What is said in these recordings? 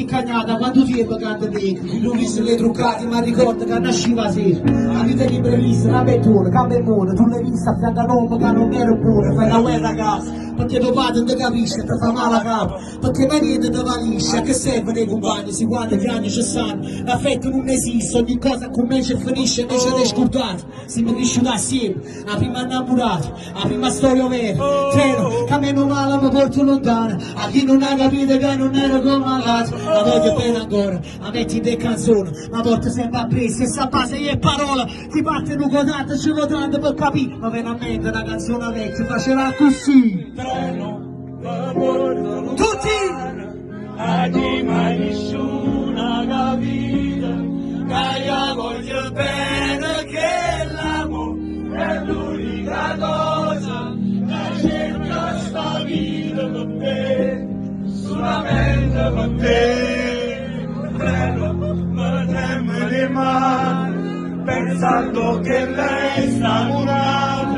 cagnata, quando fermo canta te, non visto le truccate, ma ricorda che nasciva sera. La vita è imprevista, la mettone, cambia il mondo, tu l'hai vista a fianco a Roma che non era buona, fai la guerra a casa, perché tuo padre non ti capisce, ti fa male a capo, perché mai niente ti valisce, a che serve nei compagni, si guarda che anni ci stanno, l'affetto non esiste, ogni cosa comincia e finisce, invece di scordare, siamo cresciuti assieme, la prima innamorata, la prima storia vera, treno, che meno male mi porto lontano, a chi non ha capito che non ero come l'altro, la voglio bene ancora, la metti de canzoni, ma porto sempre a presa, e sa base e parola, ti parte un tanto, ci vuoi tanto per capire, ma veramente una canzone vecchia faceva così. Treno, porto Tutti! Oggi mai nessuna capita, che io voglio bene, che l'amore è l'unica cosa, che cerca sta vita per te, solamente per te. Treno, mi tremo le mani, pensando che lei sta curata,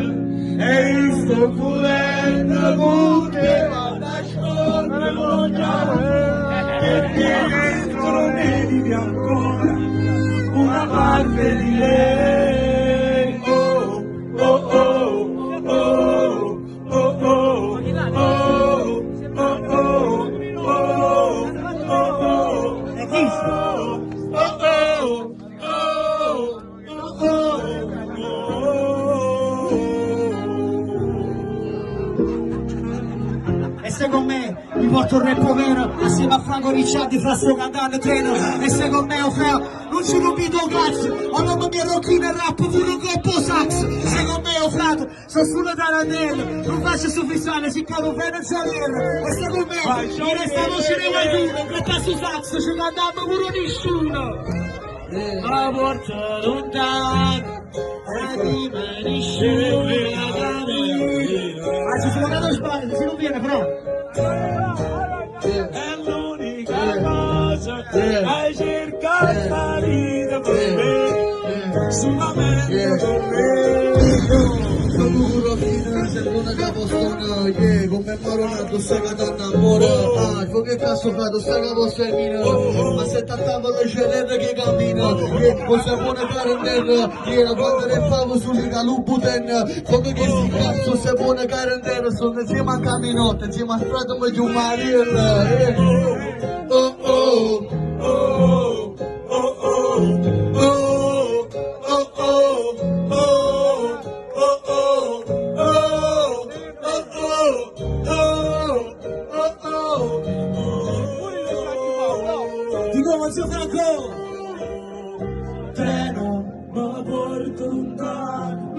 e io sto curando con te, ma da scorrere non perché dentro ne vive ancora una parte di lei. Oh, oh, oh, oh, oh, oh, oh, oh, Secondo me mi porto il rap vero assieme a Franco Ricciardi fra sto cantante treno e secondo me non ci rubito cazzo o non mi rocchino il rap pure coppo sax secondo me frato sono solo tarantello non faccio suffisare si caro venezuelano e secondo me mi resta voce di qualcuno che sta su sax ci cantando pure nessuno la porta lontana e ti manisce ci sono andato sbaglio se non viene però è l'unica cosa che hai cercato la vita per me, solamente per me. Sicuro fino se buona capostona, yeah, come Maronato sta cantando amore, che cazzo fate, sta capostermina, ma se t'attavo le celere che cammina, yeah, poi se buona quarantena, yeah, quando ne favo sull'Ica Lubuten, come che si cazzo se buona quarantena, sono insieme a camminotto, insieme a strada come giù Mariella, yeah, oh oh, oh oh, oh oh, oh. Di nuovo zio Franco! Treno, ma porto lontano,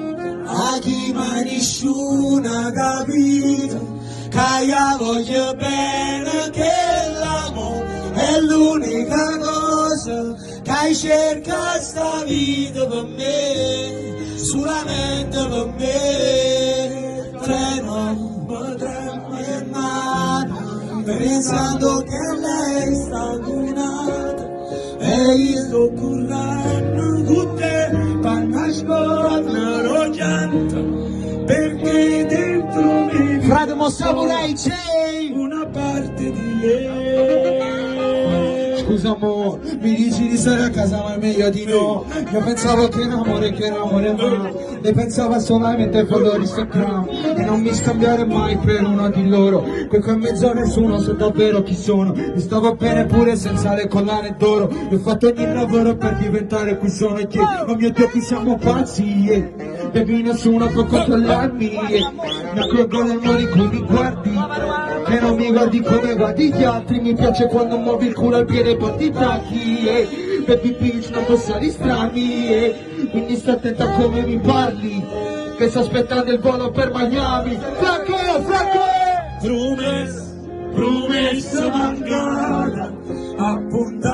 A chi mai nessuna capito che io voglio bene che l'amore è l'unica cosa che cerca sta vita per me solamente per me treno mi tremo le mani pensando che lei sta curata e io sto curando con te per nascondere lo pianto perché dentro me frate mostravo lei c'è una parte di lei. Scusa amore, mi dici di stare a casa ma è meglio di no. Io pensavo che l'amore va, e pensavo solamente quello di Instagram e non mi scambiare mai per uno di loro. Quel in mezzo a nessuno so davvero chi sono. Mi stavo bene pure senza le collane d'oro. Io ho fatto ogni lavoro per diventare qui sono e che oh mio Dio qui siamo pazzi baby nessuno può controllarmi mi accorgo del modo in cui mi guardi che non mi guardi come guardi gli altri mi piace quando muovi il culo al piede e poi ti tacchi baby bitch non posso distrarmi quindi sta attenta a come mi parli che sto aspettando il volo per Miami Franco Promessa mancata, appunta